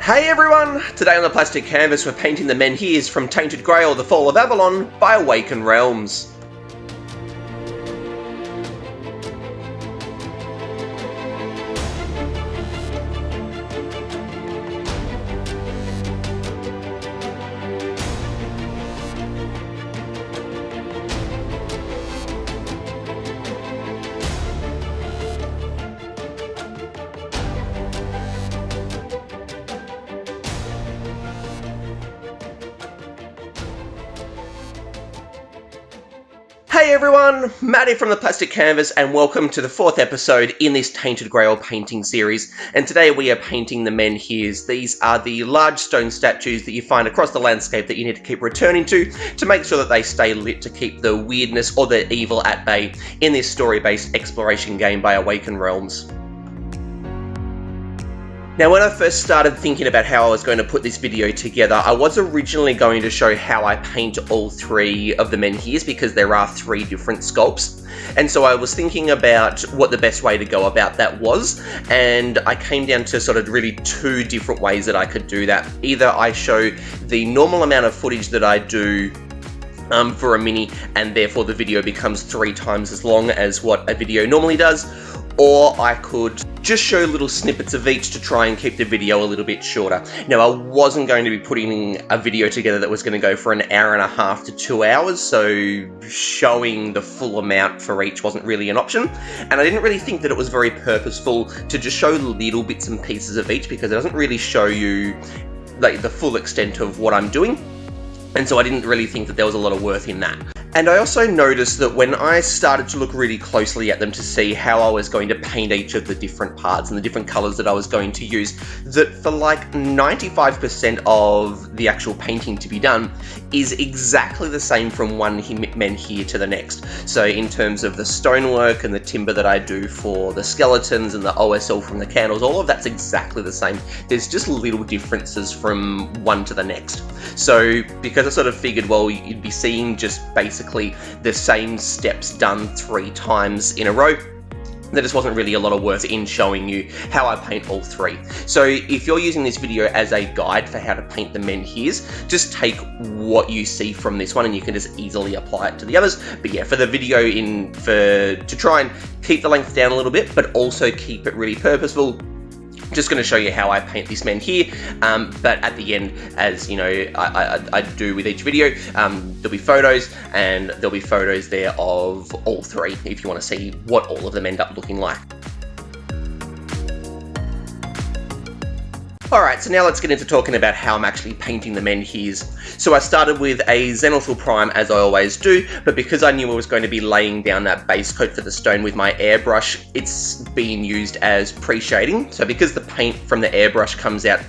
Hey everyone! Today on the plastic canvas we're painting the Menhirs from Tainted Grail, the Fall of Avalon by Awakened Realms. Hey everyone, Matty from the Plastic Canvas and welcome to the fourth episode in this Tainted Grail painting series. And today we are painting the Menhirs. These are the large stone statues that you find across the landscape that you need to keep returning to make sure that they stay lit to keep the weirdness or the evil at bay in this story-based exploration game by Awakened Realms. Now, when I first started thinking about how I was going to put this video together, I was originally going to show how I paint all three of the Menhirs because there are three different sculpts. And so I was thinking about what the best way to go about that was, and I came down to sort of really two different ways that I could do that. Either I show the normal amount of footage that I do for a mini, and therefore the video becomes 3 times as long as what a video normally does, or I could just show little snippets of each to try and keep the video a little bit shorter. Now, I wasn't going to be putting a video together that was going to go for an hour and a half to 2 hours, so showing the full amount for each wasn't really an option. And I didn't really think that it was very purposeful to just show little bits and pieces of each because it doesn't really show you like the full extent of what I'm doing. And so I didn't really think that there was a lot of worth in that. And I also noticed that when I started to look really closely at them to see how I was going to paint each of the different parts and the different colours that I was going to use, that for like 95% of the actual painting to be done is exactly the same from one Menhir to the next. So in terms of the stonework and the timber that I do for the skeletons and the OSL from the candles, all of that's exactly the same. There's just little differences from one to the next. So because I sort of figured, well, you'd be seeing just basically the same steps done 3 times in a row, there just wasn't really a lot of worth in showing you how I paint all 3. So if you're using this video as a guide for how to paint the Menhirs, just take what you see from this one and you can just easily apply it to the others. But yeah, for the video to try and keep the length down a little bit, but also keep it really purposeful, just going to show you how I paint this Menhir, but at the end, as you know, I do with each video, there'll be photos, and there'll be photos there of all 3 if you want to see what all of them end up looking like. Alright, so now let's get into talking about how I'm actually painting the Menhirs. So I started with a Zenithal Prime, as I always do, but because I knew I was going to be laying down that base coat for the stone with my airbrush, it's being used as pre-shading. So because the paint from the airbrush comes out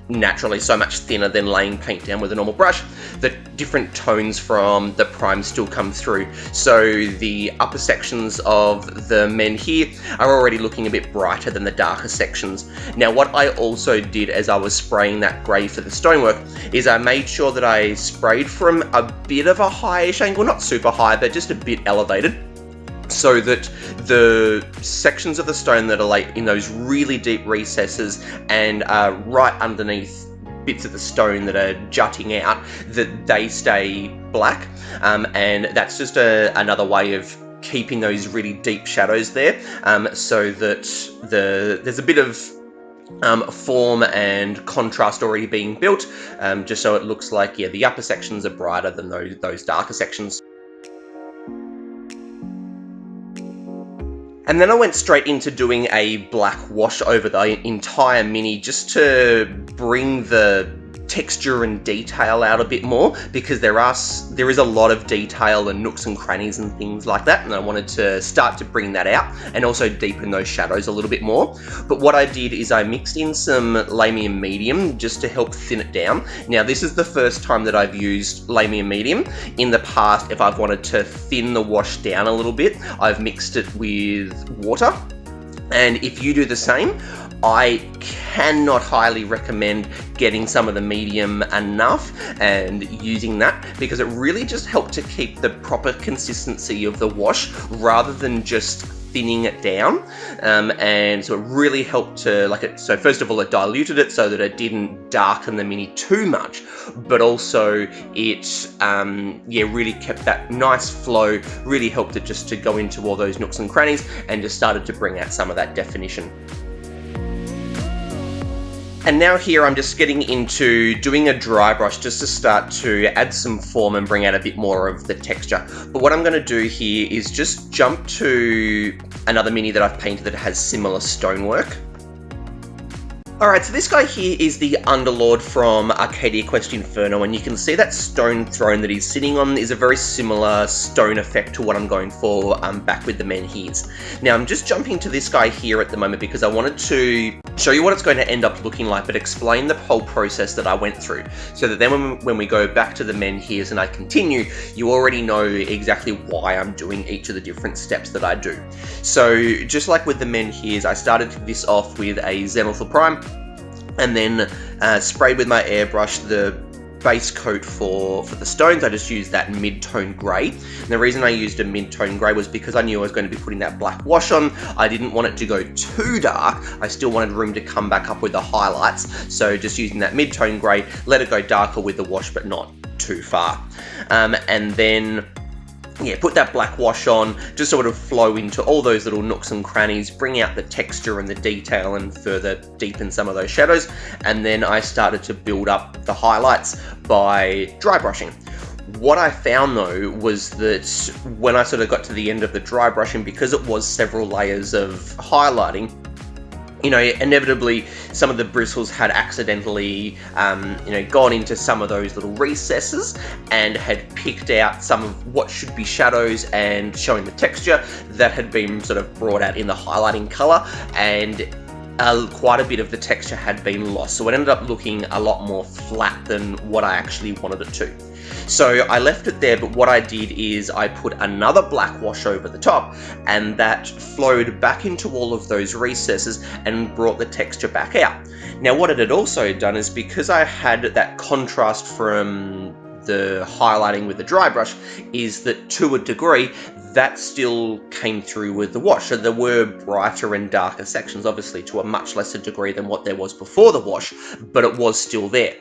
naturally so much thinner than laying paint down with a normal brush, the different tones from the prime still come through. So the upper sections of the Menhir are already looking a bit brighter than the darker sections. Now what I also did as I was spraying that grey for the stonework is I made sure that I sprayed from a bit of a high-ish angle, not super high, but just a bit elevated, so that the sections of the stone that are like in those really deep recesses and right underneath bits of the stone that are jutting out, that they stay black, and that's just another way of keeping those really deep shadows there, so that there's a bit of form and contrast already being built, just so it looks like, yeah, the upper sections are brighter than those darker sections. And then I went straight into doing a black wash over the entire mini just to bring the texture and detail out a bit more, because there is a lot of detail and nooks and crannies and things like that, and I wanted to start to bring that out and also deepen those shadows a little bit more. But what I did is I mixed in some Lamium Medium just to help thin it down. Now this is the first time that I've used Lamium Medium. In the past, if I've wanted to thin the wash down a little bit, I've mixed it with water. And if you do the same, I cannot highly recommend getting some of the medium enough and using that, because it really just helped to keep the proper consistency of the wash rather than just thinning it down, and so it really helped to, so first of all it diluted it so that it didn't darken the mini too much, but also it really kept that nice flow, really helped it just to go into all those nooks and crannies and just started to bring out some of that definition. And now here I'm just getting into doing a dry brush just to start to add some form and bring out a bit more of the texture. But what I'm going to do here is just jump to another mini that I've painted that has similar stonework. Alright, so this guy here is the Underlord from Arcadia Quest Inferno, and you can see that stone throne that he's sitting on is a very similar stone effect to what I'm going for back with the Menhirs. Now I'm just jumping to this guy here at the moment because I wanted to show you what it's going to end up looking like, but explain the whole process that I went through, so that then when we go back to the Menhirs and I continue, you already know exactly why I'm doing each of the different steps that I do. So just like with the Menhirs, I started this off with a Zenithal Prime, and then sprayed with my airbrush the base coat for the stones. I just used that mid-tone grey. And the reason I used a mid-tone grey was because I knew I was going to be putting that black wash on. I didn't want it to go too dark. I still wanted room to come back up with the highlights. So just using that mid-tone grey, let it go darker with the wash, but not too far. And then put that black wash on, just sort of flow into all those little nooks and crannies, bring out the texture and the detail and further deepen some of those shadows. And then I started to build up the highlights by dry brushing. What I found though was that when I sort of got to the end of the dry brushing, because it was several layers of highlighting, inevitably some of the bristles had accidentally, gone into some of those little recesses and had picked out some of what should be shadows and showing the texture that had been sort of brought out in the highlighting color, and quite a bit of the texture had been lost. So it ended up looking a lot more flat than what I actually wanted it to. So I left it there, but what I did is I put another black wash over the top, and that flowed back into all of those recesses and brought the texture back out. Now what it had also done is, because I had that contrast from the highlighting with the dry brush, is that to a degree that still came through with the wash. So there were brighter and darker sections, obviously to a much lesser degree than what there was before the wash, but it was still there.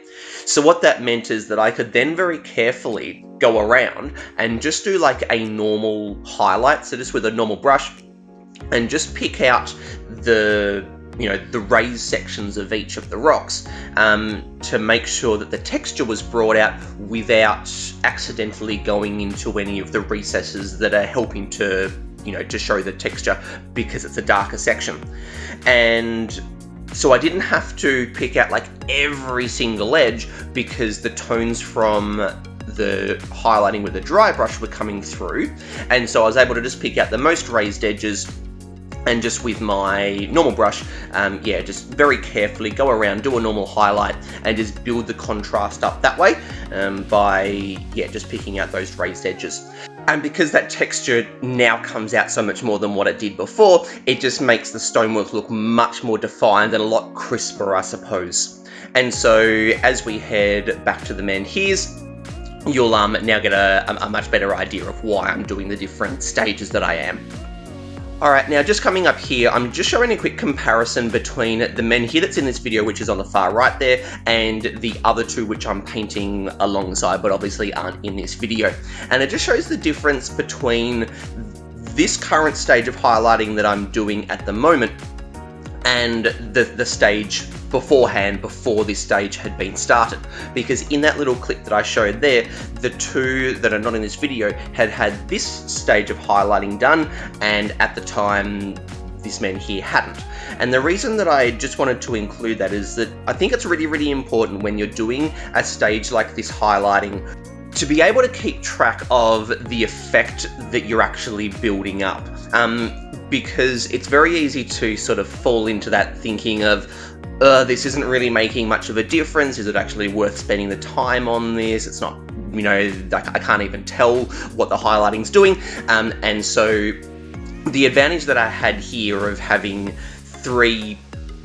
So what that meant is that I could then very carefully go around and just do like a normal highlight, so just with a normal brush, and just pick out the raised sections of each of the rocks to make sure that the texture was brought out without accidentally going into any of the recesses that are helping to, to show the texture because it's a darker section. And so I didn't have to pick out like every single edge, because the tones from the highlighting with the dry brush were coming through, and so I was able to just pick out the most raised edges, and just with my normal brush, just very carefully go around, do a normal highlight, and just build the contrast up that way by just picking out those raised edges. And because that texture now comes out so much more than what it did before, it just makes the stonework look much more defined and a lot crisper, I suppose. And so as we head back to the Menhirs, you'll now get a much better idea of why I'm doing the different stages that I am. Alright, now just coming up here, I'm just showing a quick comparison between the Menhir that's in this video, which is on the far right there, and the other two which I'm painting alongside, but obviously aren't in this video. And it just shows the difference between this current stage of highlighting that I'm doing at the moment and the stage beforehand, before this stage had been started. Because in that little clip that I showed there, the two that are not in this video had this stage of highlighting done, and at the time this Menhir hadn't. And the reason that I just wanted to include that is that I think it's really, really important when you're doing a stage like this highlighting to be able to keep track of the effect that you're actually building up. Because it's very easy to sort of fall into that thinking of, this isn't really making much of a difference. Is it actually worth spending the time on this? It's not, I can't even tell what the highlighting's doing. And so the advantage that I had here of having three,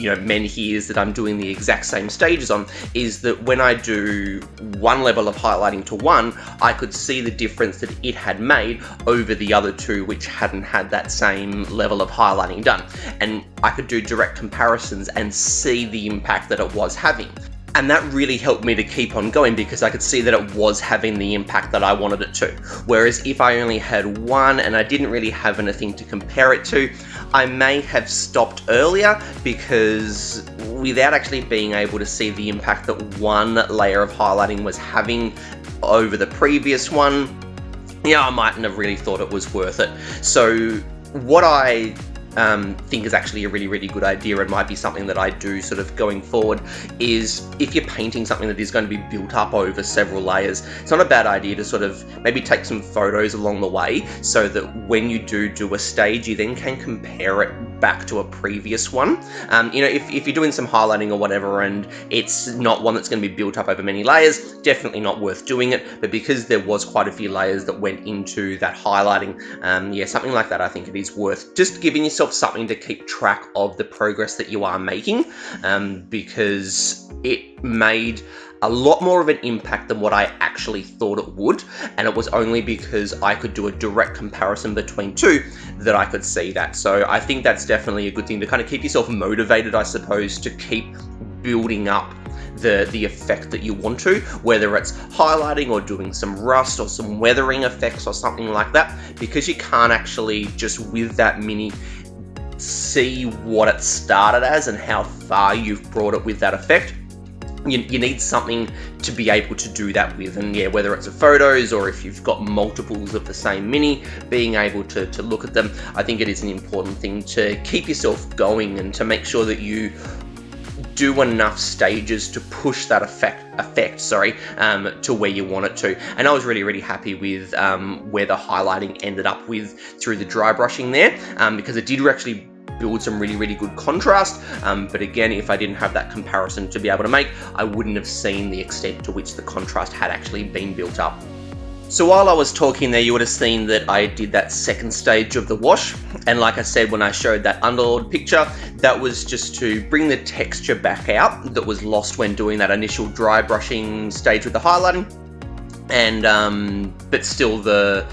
menhirs that I'm doing the exact same stages on, is that when I do one level of highlighting to one, I could see the difference that it had made over the other two which hadn't had that same level of highlighting done. And I could do direct comparisons and see the impact that it was having. And that really helped me to keep on going, because I could see that it was having the impact that I wanted it to. Whereas if I only had one and I didn't really have anything to compare it to, I may have stopped earlier, because without actually being able to see the impact that one layer of highlighting was having over the previous one, I mightn't have really thought it was worth it. So what I think is actually a really, really good idea, and might be something that I do sort of going forward, is if you're painting something that is going to be built up over several layers, it's not a bad idea to sort of maybe take some photos along the way, so that when you do a stage, you then can compare it back to a previous one. If you're doing some highlighting or whatever and it's not one that's going to be built up over many layers, definitely not worth doing it. But because there was quite a few layers that went into that highlighting, something like that, I think it is worth just giving yourself something to keep track of the progress that you are making, because it made a lot more of an impact than what I actually thought it would, and it was only because I could do a direct comparison between two that I could see that. So I think that's definitely a good thing to kind of keep yourself motivated, I suppose, to keep building up the effect that you want to, whether it's highlighting or doing some rust or some weathering effects or something like that, because you can't actually just with that mini see what it started as and how far you've brought it with that effect. You need something to be able to do that with, and whether it's a photos or if you've got multiples of the same mini, being able to look at them, I think it is an important thing to keep yourself going and to make sure that you do enough stages to push that effect to where you want it to. And I was really, really happy with where the highlighting ended up with through the dry brushing there, because it did actually build some really, really good contrast. But again, if I didn't have that comparison to be able to make, I wouldn't have seen the extent to which the contrast had actually been built up. So while I was talking there, you would have seen that I did that second stage of the wash. And like I said, when I showed that underlord picture, that was just to bring the texture back out that was lost when doing that initial dry brushing stage with the highlighting. And but still the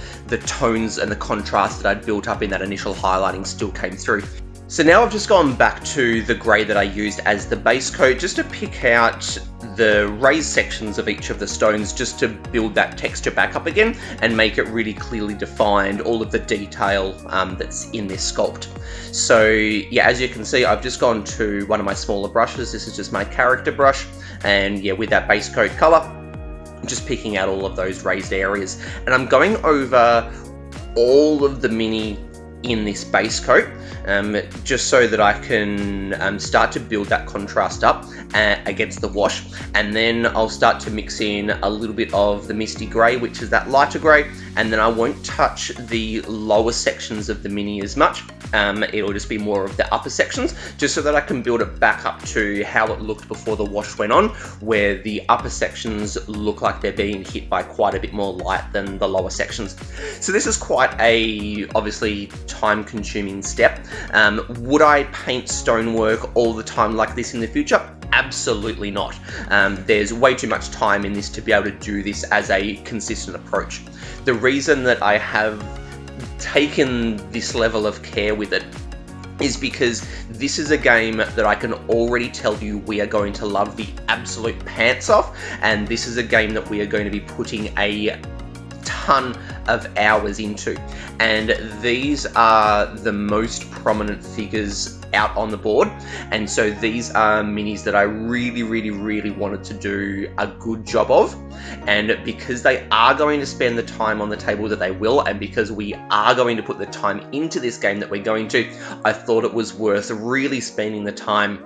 tones and the contrast that I'd built up in that initial highlighting still came through. So now I've just gone back to the grey that I used as the base coat, just to pick out the raised sections of each of the stones, just to build that texture back up again and make it really clearly defined, all of the detail that's in this sculpt. So as you can see, I've just gone to one of my smaller brushes. This is just my character brush, and with that base coat colour, just picking out all of those raised areas, and I'm going over all of the mini in this base coat, just so that I can start to build that contrast up against the wash. And then I'll start to mix in a little bit of the misty grey, which is that lighter grey, and then I won't touch the lower sections of the mini as much. It'll just be more of the upper sections, just so that I can build it back up to how it looked before the wash went on, where the upper sections look like they're being hit by quite a bit more light than the lower sections. So this is quite a, obviously, time-consuming step. Would I paint stonework all the time like this in the future? Absolutely not. There's way too much time in this to be able to do this as a consistent approach. The reason that I have taken this level of care with it is because this is a game that I can already tell you we are going to love the absolute pants off, and this is a game that we are going to be putting a ton of hours into, and these are the most prominent figures out on the board, and so these are minis that I really, really, really wanted to do a good job of. And because they are going to spend the time on the table that they will, and because we are going to put the time into this game that we're going to, I thought it was worth really spending the time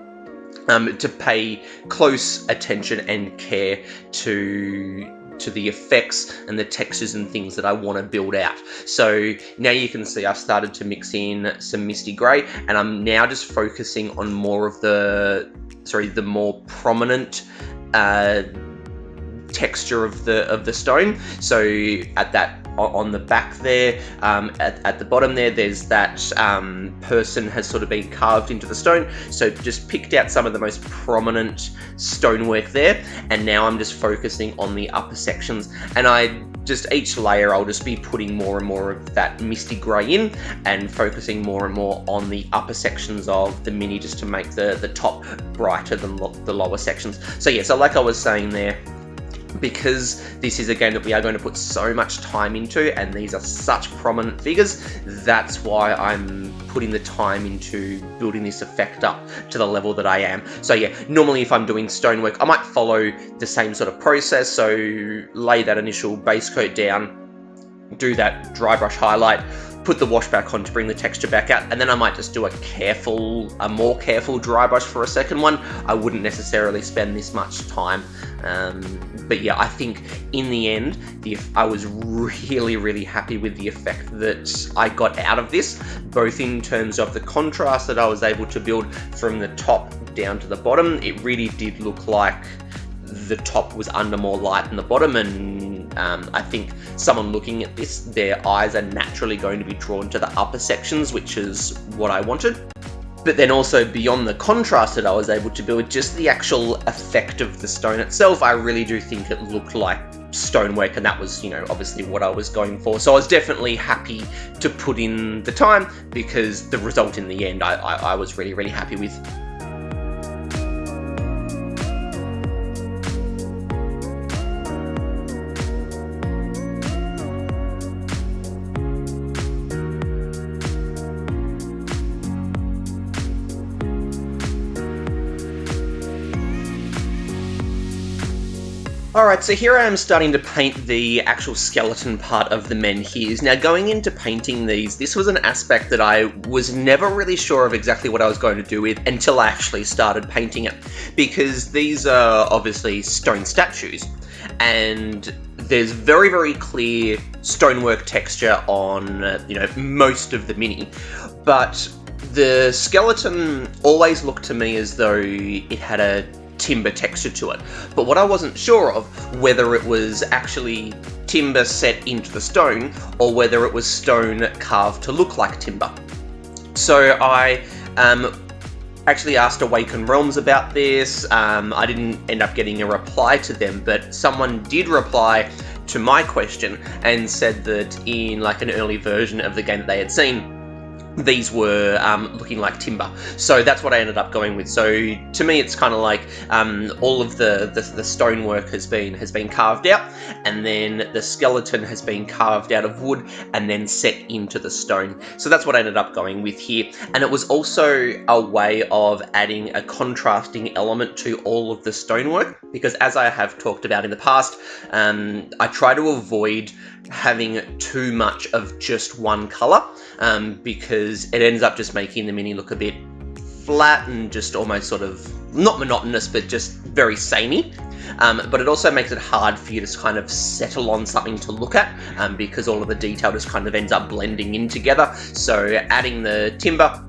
to pay close attention and care to the effects and the textures and things that I want to build out. So now you can see I've started to mix in some misty grey, and I'm now just focusing on more of the more prominent texture of the stone. So at that on the back there, at the bottom there's that person has sort of been carved into the stone. So just picked out some of the most prominent stonework there, and now I'm just focusing on the upper sections, and each layer I'll just be putting more and more of that misty grey in and focusing more and more on the upper sections of the mini, just to make the top brighter than the lower sections. So yeah, so like I was saying there, because this is a game that we are going to put so much time into, and these are such prominent figures, that's why I'm putting the time into building this effect up to the level that I am. So yeah, normally if I'm doing stonework, I might follow the same sort of process. So lay that initial base coat down, do that dry brush highlight, put the wash back on to bring the texture back out, and then I might just do a more careful dry brush for a second one. I wouldn't necessarily spend this much time. But yeah, I think in the end, I was really happy with the effect that I got out of this, both in terms of the contrast that I was able to build from the top down to the bottom. It really did look like the top was under more light than the bottom, and I think someone looking at this, their eyes are naturally going to be drawn to the upper sections, which is what I wanted. But then also beyond the contrast that I was able to build, just the actual effect of the stone itself, I really do think it looked like stonework, and that was, obviously what I was going for. So I was definitely happy to put in the time, because the result in the end I was really happy with. Alright, so here I am starting to paint the actual skeleton part of the Menhirs. Now, going into painting these, this was an aspect that I was never really sure of exactly what I was going to do with until I actually started painting it. Because these are obviously stone statues, and there's very clear stonework texture on, most of the mini. But the skeleton always looked to me as though it had a timber texture to it, but what I wasn't sure of, whether it was actually timber set into the stone or whether it was stone carved to look like timber. So I actually asked Awakened Realms about this. I didn't end up getting a reply to them, but someone did reply to my question and said that in like an early version of the game that they had seen, these were looking like timber. So that's what I ended up going with. So to me, it's kind of like all of the stonework has been carved out, and then the skeleton has been carved out of wood and then set into the stone. So that's what I ended up going with here. And it was also a way of adding a contrasting element to all of the stonework, because as I have talked about in the past, I try to avoid having too much of just one color, because it ends up just making the mini look a bit flat and just almost sort of, not monotonous, but just very samey. But it also makes it hard for you to kind of settle on something to look at, because all of the detail just kind of ends up blending in together. So adding the timber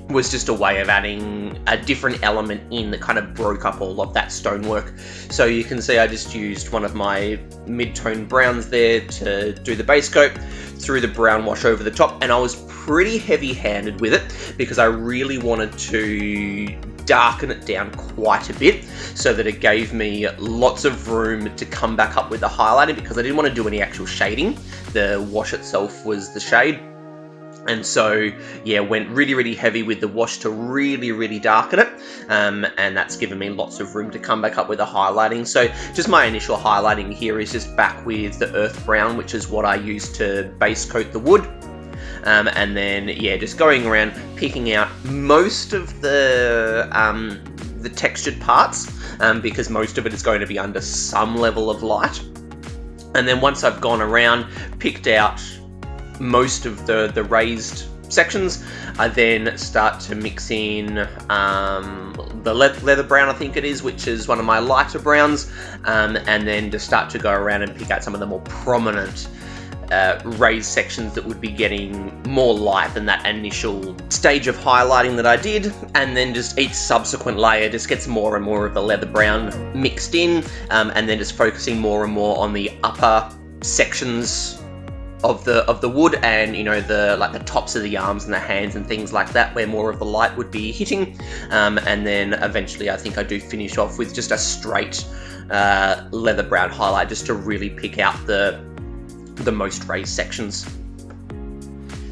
was just a way of adding a different element in that kind of broke up all of that stonework. So you can see I just used one of my mid-tone browns there to do the base coat, threw the brown wash over the top, and I was pretty heavy-handed with it because I really wanted to darken it down quite a bit so that it gave me lots of room to come back up with the highlighting, because I didn't want to do any actual shading. The wash itself was the shade. And so, yeah, went really heavy with the wash to really darken it, and that's given me lots of room to come back up with the highlighting. So just my initial highlighting here is just back with the earth brown, which is what I used to base coat the wood. And then, yeah, just going around picking out most of the textured parts, because most of it is going to be under some level of light. And then once I've gone around, picked out most of the raised sections, I then start to mix in the leather brown, I think it is, which is one of my lighter browns, and then just start to go around and pick out some of the more prominent raised sections that would be getting more light than that initial stage of highlighting that I did, and then just each subsequent layer just gets more and more of the leather brown mixed in, and then just focusing more and more on the upper sections of the wood, and the tops of the arms and the hands and things like that, where more of the light would be hitting. And then eventually I think I do finish off with just a straight leather brown highlight, just to really pick out the most raised sections.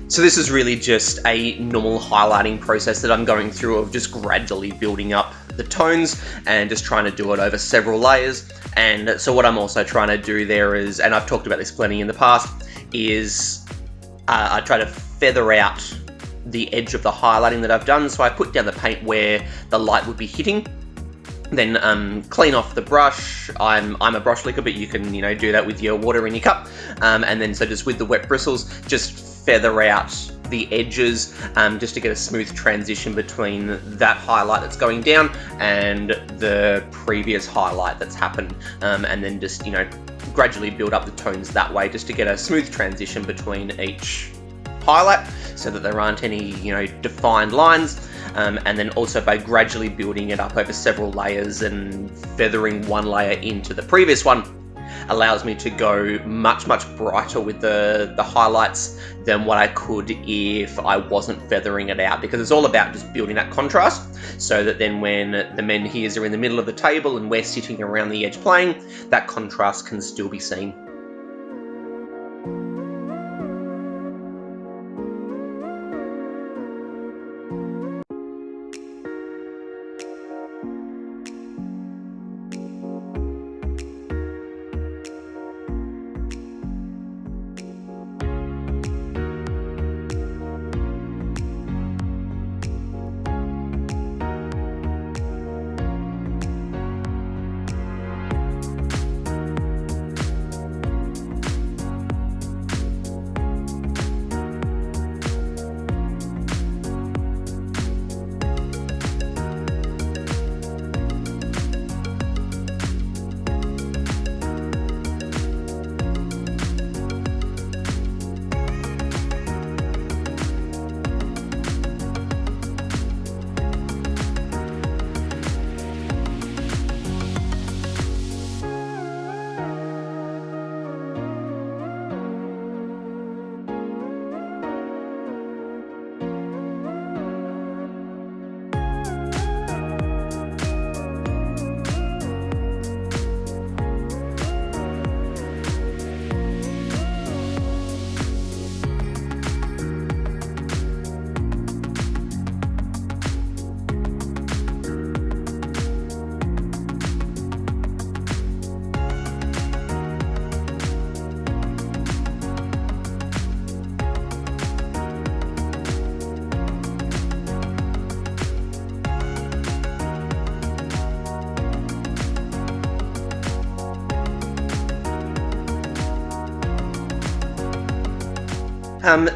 So this is really just a normal highlighting process that I'm going through, of just gradually building up the tones and just trying to do it over several layers. And so what I'm also trying to do there is, and I've talked about this plenty in the past, is I try to feather out the edge of the highlighting that I've done. So I put down the paint where the light would be hitting, then clean off the brush. I'm a brush licker, but you can do that with your water in your cup, and then so just with the wet bristles, just feather out the edges, just to get a smooth transition between that highlight that's going down and the previous highlight that's happened, and then just gradually build up the tones that way, just to get a smooth transition between each highlight, so that there aren't any defined lines. And then also by gradually building it up over several layers and feathering one layer into the previous one, allows me to go much brighter with the highlights than what I could if I wasn't feathering it out, because it's all about just building that contrast, so that then when the menhirs are in the middle of the table and we're sitting around the edge playing, that contrast can still be seen.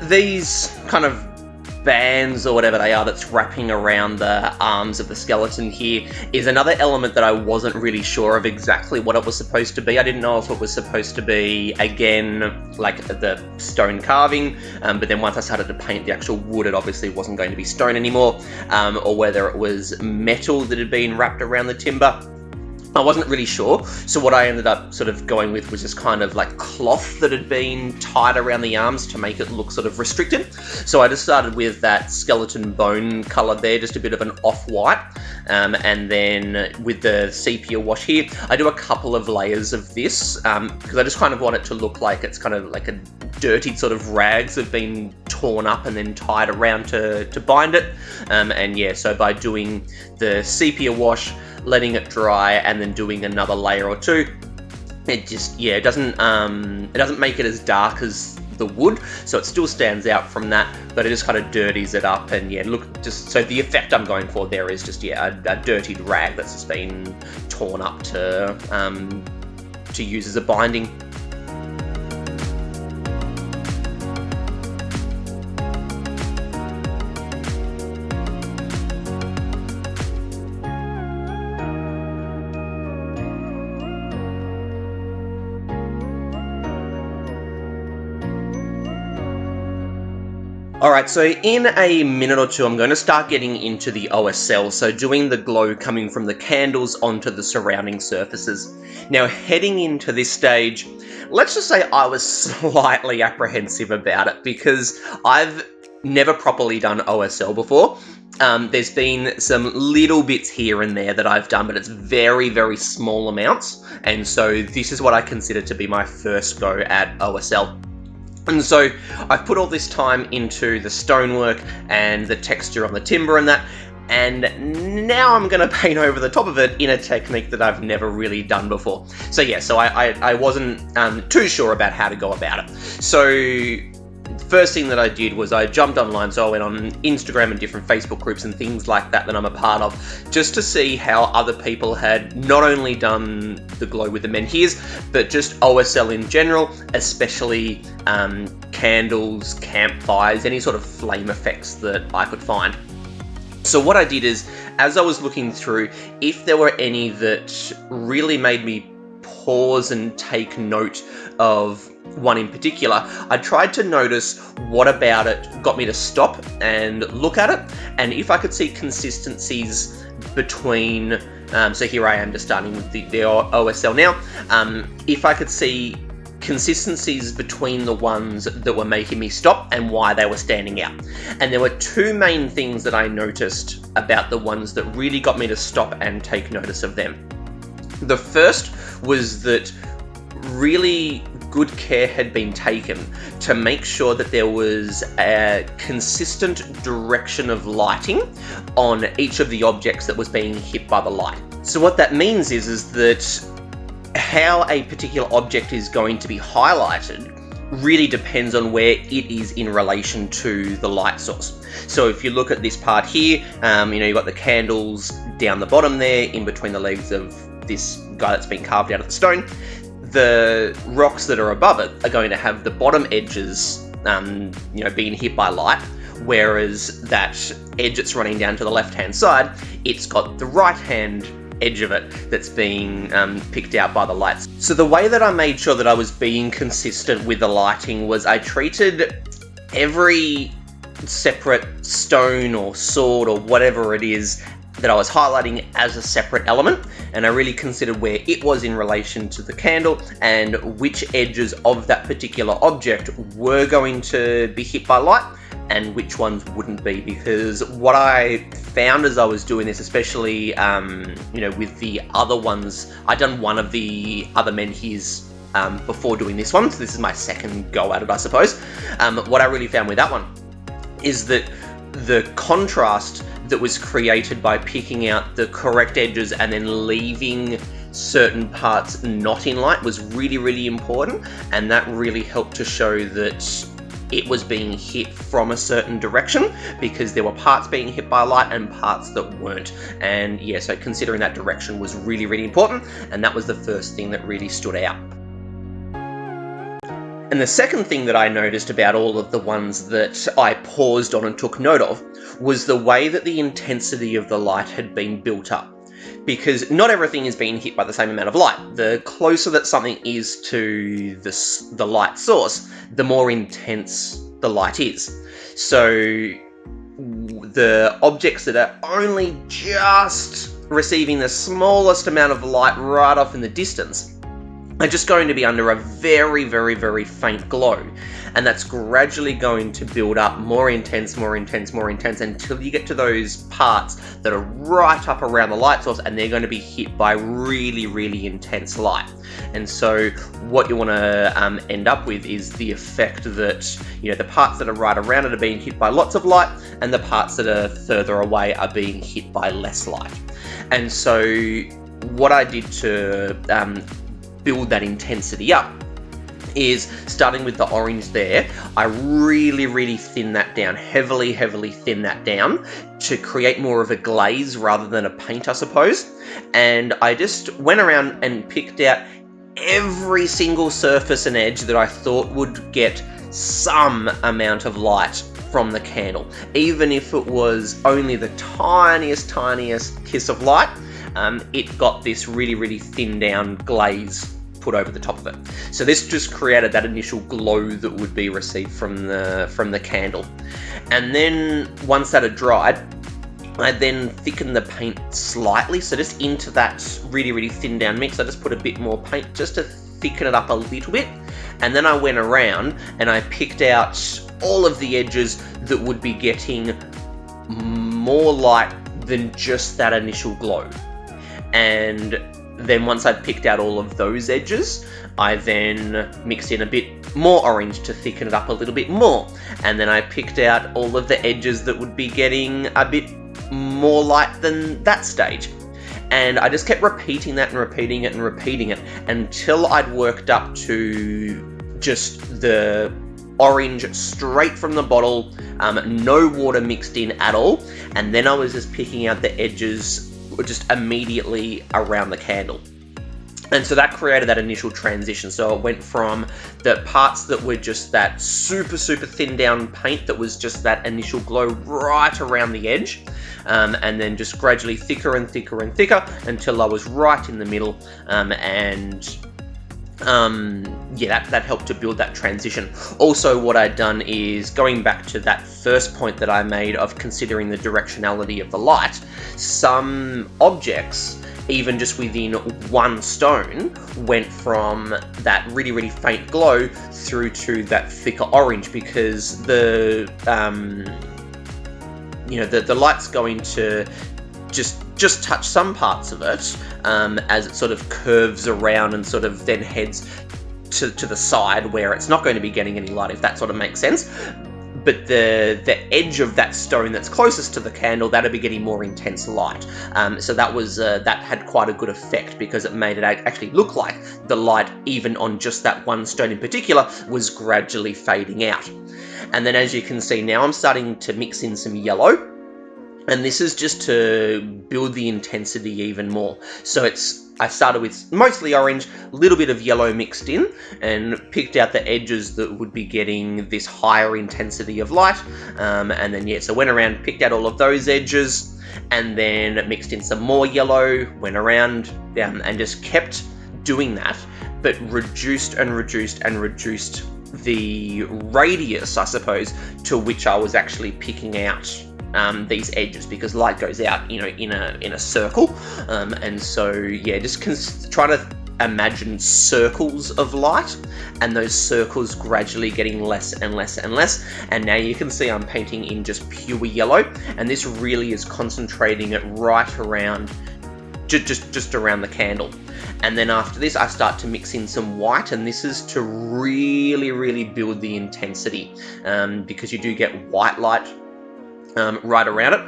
These kind of bands or whatever they are that's wrapping around the arms of the skeleton here is another element that I wasn't really sure of exactly what it was supposed to be. I didn't know if it was supposed to be, again, like the stone carving, but then once I started to paint the actual wood, it obviously wasn't going to be stone anymore, or whether it was metal that had been wrapped around the timber. I wasn't really sure, so what I ended up sort of going with was just kind of like cloth that had been tied around the arms to make it look sort of restricted. So I just started with that skeleton bone colour there, just a bit of an off-white, and then with the sepia wash here, I do a couple of layers of this, because I just kind of want it to look like it's kind of like a dirty sort of rags have been torn up and then tied around to bind it, and yeah, so by doing the sepia wash, letting it dry, and then doing another layer or two, it just, yeah, it doesn't make it as dark as the wood, so it still stands out from that, but it just kind of dirties it up. And yeah, look, just so the effect I'm going for there is just, yeah, a dirtied rag that's just been torn up to use as a binding. Alright, so in a minute or two I'm going to start getting into the OSL, so doing the glow coming from the candles onto the surrounding surfaces. Now heading into this stage, let's just say I was slightly apprehensive about it because I've never properly done OSL before. There's been some little bits here and there that I've done, but it's very, very small amounts, and so this is what I consider to be my first go at OSL. And so I've put all this time into the stonework and the texture on the timber and that, and now I'm going to paint over the top of it in a technique that I've never really done before. So yeah, so I wasn't too sure about how to go about it. So first thing that I did was I jumped online, so I went on Instagram and different Facebook groups and things like that I'm a part of, just to see how other people had not only done the glow with the Menhirs, but just OSL in general, especially candles, campfires, any sort of flame effects that I could find. So what I did is, as I was looking through, if there were any that really made me pause and take note of one in particular, I tried to notice what about it got me to stop and look at it, and if I could see consistencies between, so here I am just starting with the OSL now, if I could see consistencies between the ones that were making me stop and why they were standing out. And there were two main things that I noticed about the ones that really got me to stop and take notice of them. The first was that really good care had been taken to make sure that there was a consistent direction of lighting on each of the objects that was being hit by the light. So what that means is that how a particular object is going to be highlighted really depends on where it is in relation to the light source. So if you look at this part here, you've got the candles down the bottom there, in between the legs of this guy that's been carved out of the stone. The rocks that are above it are going to have the bottom edges, being hit by light, whereas that edge that's running down to the left-hand side, it's got the right-hand edge of it that's being picked out by the lights. So the way that I made sure that I was being consistent with the lighting was I treated every separate stone or sword or whatever it is that I was highlighting as a separate element, and I really considered where it was in relation to the candle and which edges of that particular object were going to be hit by light and which ones wouldn't be, because what I found as I was doing this, especially with the other ones, I'd done one of the other Menhirs before doing this one, so this is my second go at it, I suppose. What I really found with that one is that the contrast that was created by picking out the correct edges and then leaving certain parts not in light was really, really important, and that really helped to show that it was being hit from a certain direction, because there were parts being hit by light and parts that weren't. And yeah, so considering that direction was really, really important, and that was the first thing that really stood out. And the second thing that I noticed about all of the ones that I paused on and took note of was the way that the intensity of the light had been built up. Because not everything is being hit by the same amount of light. The closer that something is to the light source, the more intense the light is. So the objects that are only just receiving the smallest amount of light right off in the distance are just going to be under a very, very, very faint glow. And that's gradually going to build up more intense, more intense, more intense, until you get to those parts that are right up around the light source, and they're going to be hit by really, really intense light. And so what you want to end up with is the effect that, the parts that are right around it are being hit by lots of light, and the parts that are further away are being hit by less light. And so what I did to build that intensity up is, starting with the orange there, I really, really thin that down, heavily, heavily thin that down to create more of a glaze rather than a paint, I suppose. And I just went around and picked out every single surface and edge that I thought would get some amount of light from the candle. Even if it was only the tiniest kiss of light, it got this really, really thin down glaze put over the top of it. So this just created that initial glow that would be received from the candle. And then once that had dried, I then thickened the paint slightly, so just into that really, really thin down mix, I just put a bit more paint just to thicken it up a little bit. And then I went around and I picked out all of the edges that would be getting more light than just that initial glow. And then once I'd picked out all of those edges, I then mixed in a bit more orange to thicken it up a little bit more. And then I picked out all of the edges that would be getting a bit more light than that stage. And I just kept repeating that and repeating it and repeating it until I'd worked up to just the orange straight from the bottle, no water mixed in at all. And then I was just picking out the edges just immediately around the candle. And so that created that initial transition. So it went from the parts that were just that super, super thin down paint that was just that initial glow right around the edge, and then just gradually thicker and thicker and thicker until I was right in the middle, yeah, that helped to build that transition. Also, what I'd done is, going back to that first point that I made of considering the directionality of the light, some objects, even just within one stone, went from that really, really faint glow through to that thicker orange, because the light's going to just touch some parts of it as it sort of curves around and sort of then heads to the side where it's not going to be getting any light, if that sort of makes sense. But the edge of that stone that's closest to the candle, that'll be getting more intense light. So that had quite a good effect, because it made it actually look like the light, even on just that one stone in particular, was gradually fading out. And then, as you can see now, I'm starting to mix in some yellow. And this is just to build the intensity even more. So I started with mostly orange, a little bit of yellow mixed in, and picked out the edges that would be getting this higher intensity of light. And then, yeah, so went around, picked out all of those edges, and then mixed in some more yellow, went around, and just kept doing that, but reduced and reduced and reduced the radius, I suppose, to which I was actually picking out these edges, because light goes out, in a circle, and so yeah, just try to imagine circles of light, and those circles gradually getting less and less and less. And now you can see I'm painting in just pure yellow, and this really is concentrating it right around, just around the candle. And then after this, I start to mix in some white, and this is to really, really build the intensity, because you do get white light right around it.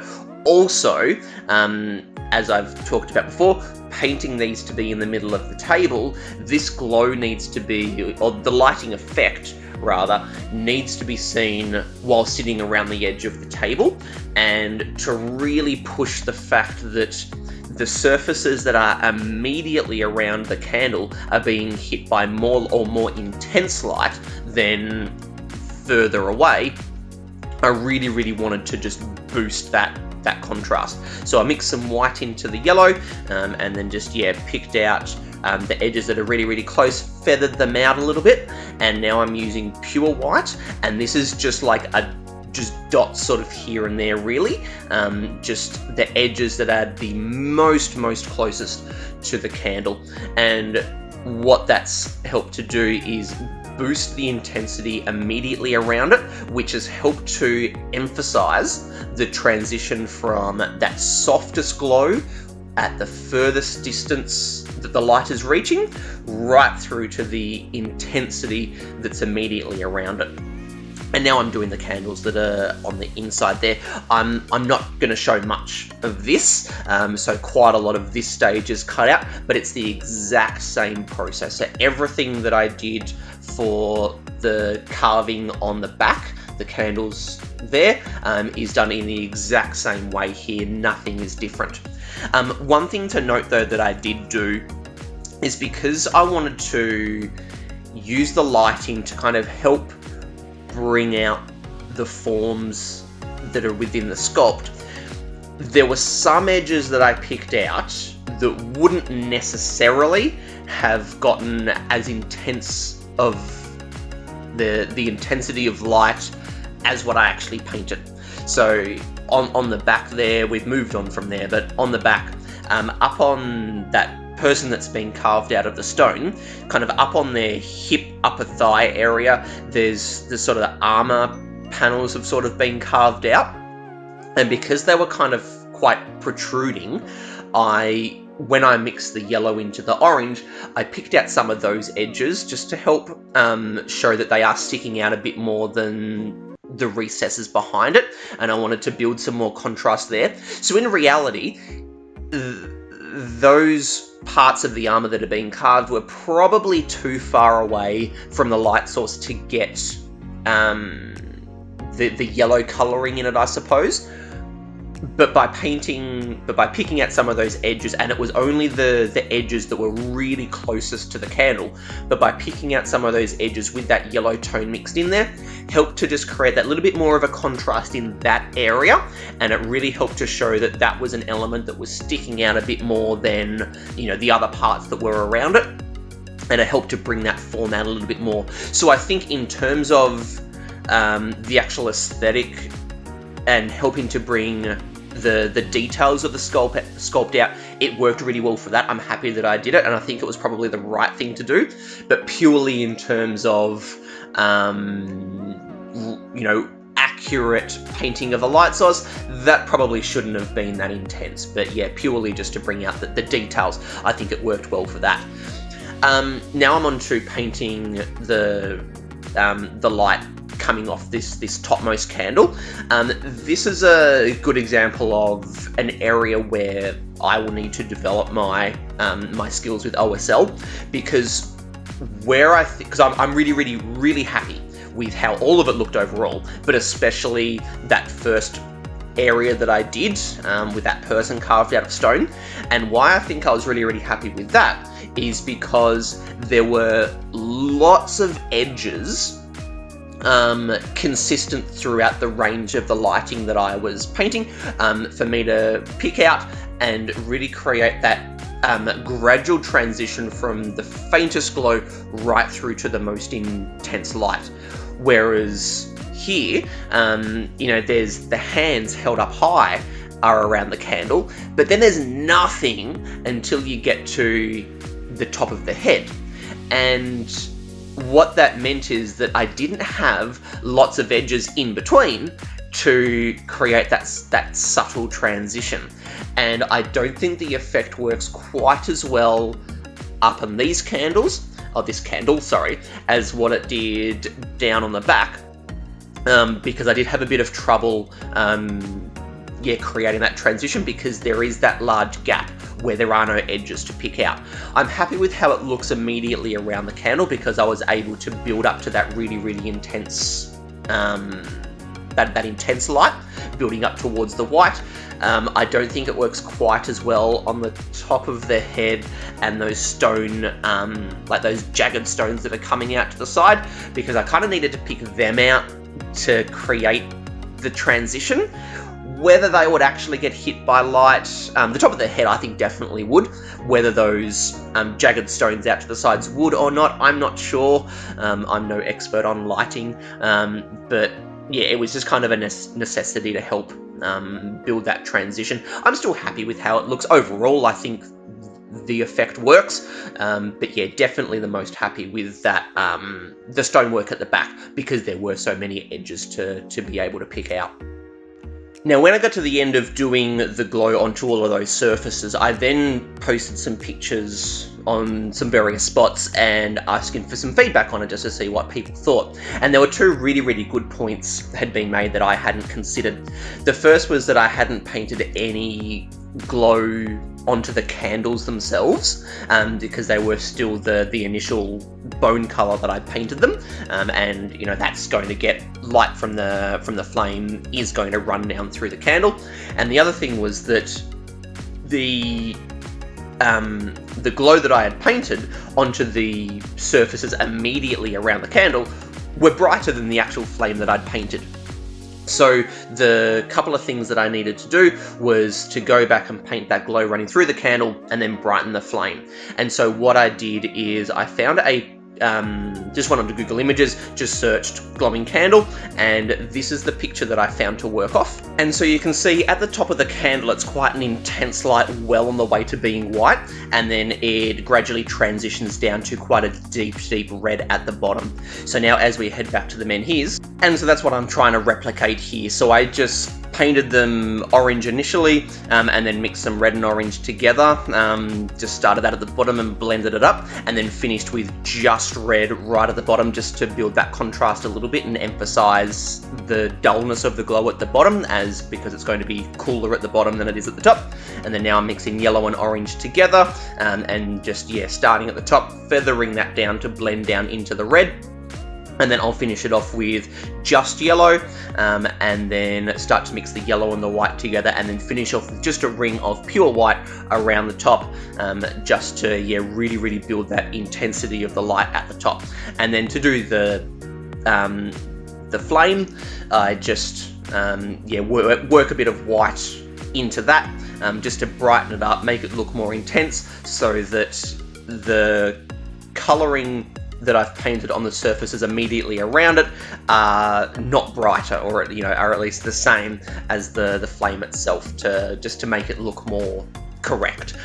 Also, as I've talked about before, painting these to be in the middle of the table, this glow needs to be, or the lighting effect rather, needs to be seen while sitting around the edge of the table, and to really push the fact that the surfaces that are immediately around the candle are being hit by more intense light than further away. I really, really wanted to just boost that contrast. So I mixed some white into the yellow, and then just, yeah, picked out the edges that are really, really close, feathered them out a little bit, and now I'm using pure white, and this is just like just dots sort of here and there, really, just the edges that are the most closest to the candle. And what that's helped to do is boost the intensity immediately around it, which has helped to emphasize the transition from that softest glow at the furthest distance that the light is reaching, right through to the intensity that's immediately around it. And now I'm doing the candles that are on the inside there. I'm not going to show much of this, so quite a lot of this stage is cut out, but it's the exact same process. So everything that I did for the carving on the back, the candles there, is done in the exact same way here. Nothing is different. One thing to note, though, that I did do is, because I wanted to use the lighting to kind of help bring out the forms that are within the sculpt, there were some edges that I picked out that wouldn't necessarily have gotten as intense of the intensity of light as what I actually painted. So on the back there, we've moved on from there, but on the back, up on that person that's been carved out of the stone, kind of up on their hip, upper thigh area, there's the sort of the armor panels have sort of been carved out. And because they were kind of quite protruding, when I mixed the yellow into the orange, I picked out some of those edges just to help show that they are sticking out a bit more than the recesses behind it, and I wanted to build some more contrast there. So in reality, those parts of the armor that are being carved were probably too far away from the light source to get the yellow coloring in it, I suppose. But by picking out some of those edges, and it was only the edges that were really closest to the candle, but by picking out some of those edges with that yellow tone mixed in there, helped to just create that little bit more of a contrast in that area, and it really helped to show that that was an element that was sticking out a bit more than, you know, the other parts that were around it, and it helped to bring that form out a little bit more. So I think in terms of the actual aesthetic and helping to bring the details of the sculpt out, it worked really well for that. I'm happy that I did it, and I think it was probably the right thing to do. But purely in terms of, you know, accurate painting of the light source, that probably shouldn't have been that intense. But yeah, purely just to bring out the details, I think it worked well for that. Now I'm on to painting the light coming off this topmost candle. This is a good example of an area where I will need to develop my my skills with OSL, because I'm really happy with how all of it looked overall, but especially that first area that I did with that person carved out of stone. And why I think I was really happy with that is because there were lots of edges consistent throughout the range of the lighting that I was painting, for me to pick out and really create that gradual transition from the faintest glow right through to the most intense light. Whereas here, you know, there's the hands held up high are around the candle, but then there's nothing until you get to the top of the head. And what that meant is that I didn't have lots of edges in between to create that subtle transition. And I don't think the effect works quite as well up on these candles, or this candle, sorry, as what it did down on the back, because I did have a bit of trouble creating that transition, because there is that large gap where there are no edges to pick out. I'm happy with how it looks immediately around the candle, because I was able to build up to that really intense, that intense light, building up towards the white. I don't think it works quite as well on the top of the head and those stone, like those jagged stones that are coming out to the side, because I kind of needed to pick them out to create the transition. Whether they would actually get hit by light, the top of the head I think definitely would. Whether those jagged stones out to the sides would or not, I'm not sure. I'm no expert on lighting, but yeah, it was just kind of a necessity to help build that transition. I'm still happy with how it looks. Overall, I think the effect works, but yeah, definitely the most happy with that, the stonework at the back, because there were so many edges to be able to pick out. Now, when I got to the end of doing the glow onto all of those surfaces, I then posted some pictures on some various spots and asking for some feedback on it, just to see what people thought. And there were two really good points had been made that I hadn't considered. The first was that I hadn't painted any glow onto the candles themselves, because they were still the initial bone color that I painted them, and you know, that's going to get light from the flame is going to run down through the candle. And the other thing was that the glow that I had painted onto the surfaces immediately around the candle were brighter than the actual flame that I'd painted. So the couple of things that I needed to do was to go back and paint that glow running through the candle and then brighten the flame. And so what I did is I found just went onto Google Images, just searched glowing candle, and this is the picture that I found to work off. And so you can see at the top of the candle, it's quite an intense light, well on the way to being white, and then it gradually transitions down to quite a deep red at the bottom. So now as we head back to the Menhirs, and so that's what I'm trying to replicate here. So I just painted them orange initially, and then mixed some red and orange together. Just started that at the bottom and blended it up, and then finished with just red right at the bottom, just to build that contrast a little bit and emphasize the dullness of the glow at the bottom, because it's going to be cooler at the bottom than it is at the top. And then now I'm mixing yellow and orange together, and just, starting at the top, feathering that down to blend down into the red. And then I'll finish it off with just yellow, and then start to mix the yellow and the white together, and then finish off with just a ring of pure white around the top, just to really build that intensity of the light at the top. And then to do the flame, I just work a bit of white into that, just to brighten it up, make it look more intense, so that the colouring that I've painted on the surfaces immediately around it are not brighter, or are at least the same as the flame itself, just to make it look more correct.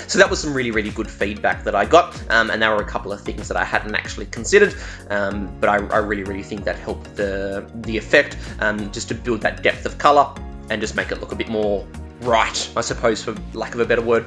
So that was some really good feedback that I got, and there were a couple of things that I hadn't actually considered, but I really think that helped the effect, just to build that depth of colour and just make it look a bit more right, I suppose, for lack of a better word.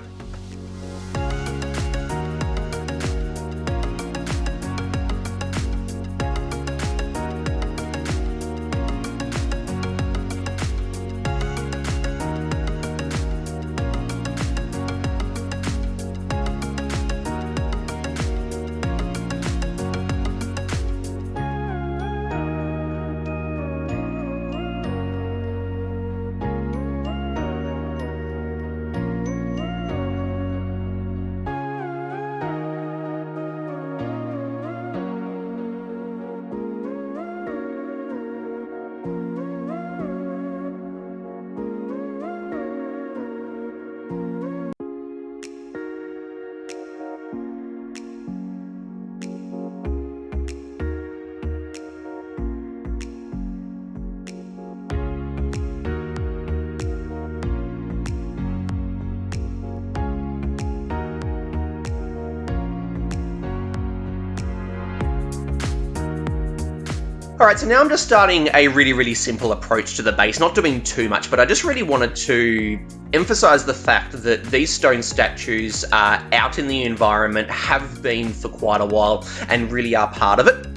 Alright, so now I'm just starting a really simple approach to the base, not doing too much, but I just really wanted to emphasize the fact that these stone statues are out in the environment, have been for quite a while, and really are part of it.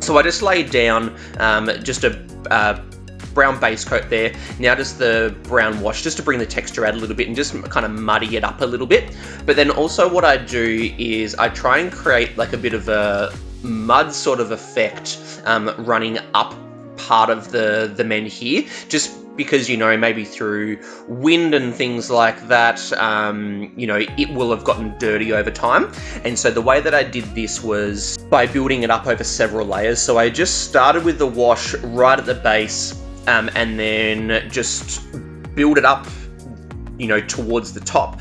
So I just laid down just a brown base coat there, now just the brown wash, just to bring the texture out a little bit and just kind of muddy it up a little bit. But then also what I do is I try and create like a bit of a mud sort of effect running up part of the menhir, just because, maybe through wind and things like that, it will have gotten dirty over time. And so the way that I did this was by building it up over several layers. So I just started with the wash right at the base, and then just build it up towards the top.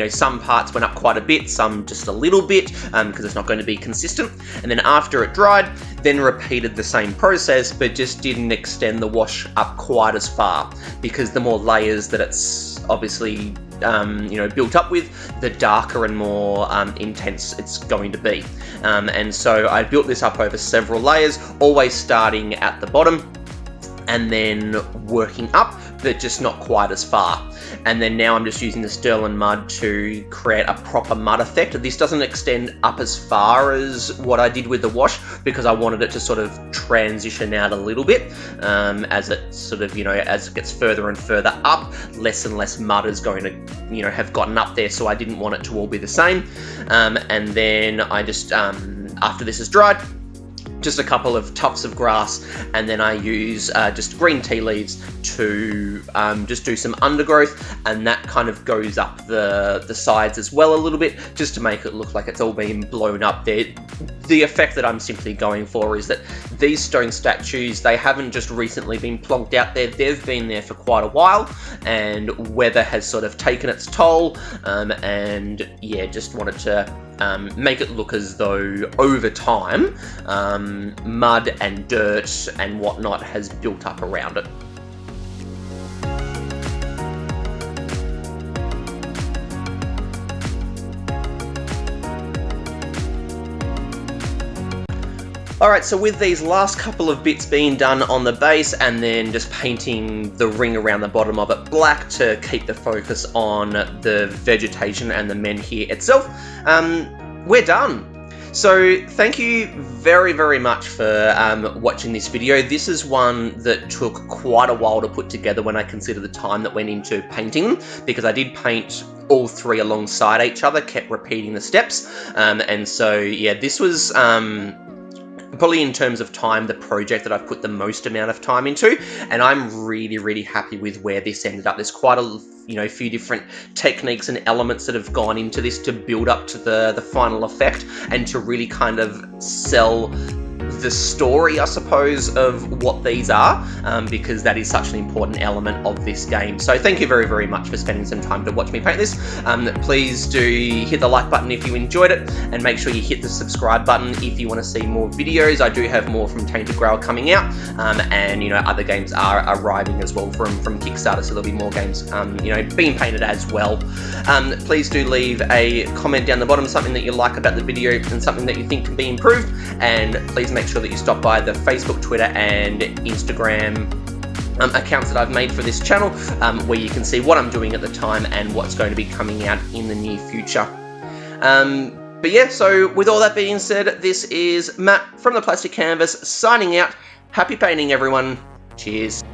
Some parts went up quite a bit, some just a little bit, because it's not going to be consistent. And then after it dried, then repeated the same process, but just didn't extend the wash up quite as far, because the more layers that it's obviously built up with, the darker and more intense it's going to be. And so I built this up over several layers, always starting at the bottom and then working up, but just not quite as far. And then now I'm just using the Sterling mud to create a proper mud effect. This doesn't extend up as far as what I did with the wash, because I wanted it to sort of transition out a little bit, as it sort of, as it gets further and further up, less and less mud is going to, have gotten up there, so I didn't want it to all be the same. And then I just, after this is dried, just a couple of tufts of grass, and then I use just green tea leaves to just do some undergrowth, and that kind of goes up the sides as well a little bit, just to make it look like it's all been blown up there. The effect that I'm simply going for is that these stone statues, they haven't just recently been plonked out there, they've been there for quite a while, and weather has sort of taken its toll, and yeah, just wanted to make it look as though over time mud and dirt and whatnot has built up around it. Alright, so with these last couple of bits being done on the base and then just painting the ring around the bottom of it black to keep the focus on the vegetation and the menhir itself, we're done. So thank you very, very much for watching this video. This is one that took quite a while to put together when I consider the time that went into painting them, because I did paint all three alongside each other, kept repeating the steps, and so yeah, this was probably in terms of time the project that I've put the most amount of time into, and I'm really, really happy with where this ended up. There's quite a few different techniques and elements that have gone into this to build up to the final effect and to really kind of sell the story, I suppose, of what these are, because that is such an important element of this game. So thank you very, very much for spending some time to watch me paint this. Please do hit the like button if you enjoyed it, and make sure you hit the subscribe button if you want to see more videos. I do have more from Tainted Grail coming out, and other games are arriving as well from Kickstarter, so there'll be more games being painted as well. Please do leave a comment down the bottom, something that you like about the video and something that you think can be improved, and please make sure that you stop by the Facebook, Twitter and Instagram accounts that I've made for this channel, where you can see what I'm doing at the time and what's going to be coming out in the near future. But yeah, so with all that being said, this is Matt from the Plastic Canvas signing out. Happy painting, everyone. Cheers.